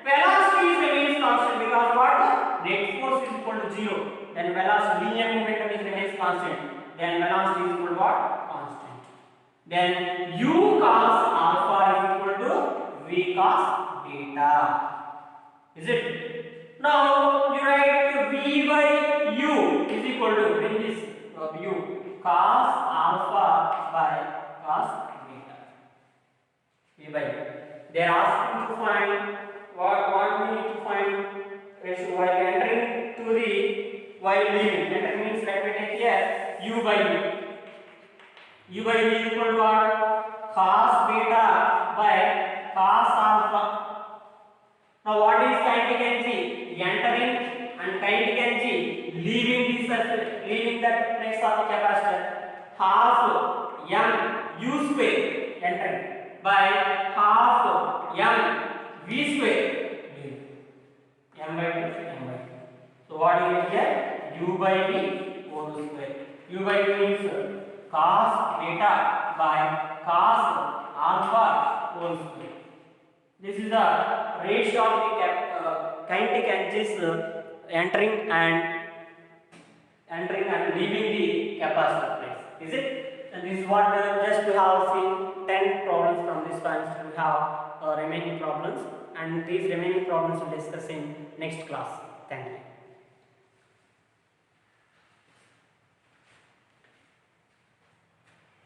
velocity remains constant because what? Net force is equal to 0. Then velocity linear momentum is remains constant. Then velocity is equal to what? Constant. Then u cos alpha is equal to v cos beta. Is it? Now you write v by u is equal to bring this u cos alpha by cos beta. V by u. They are asking to find what we need to find ratio while entering to the while leaving. Enter means let me take here u by u. U by v is equal to what? Cos beta by cos alpha. Now what is kinetic energy? Entering and kinetic energy leaving the surface, leaving that place of the capacitor. Half m u square entering by half m v square m by 2 m by 2. So what is it here? U by v whole square. U by v means cos beta by cos alpha whole square. This is the ratio of the kinetic energies entering and leaving the capacitor place. Is it? And this is what just we have seen 10 problems from this semester. We have remaining problems, and these remaining problems we'll discuss in next class. Thank you.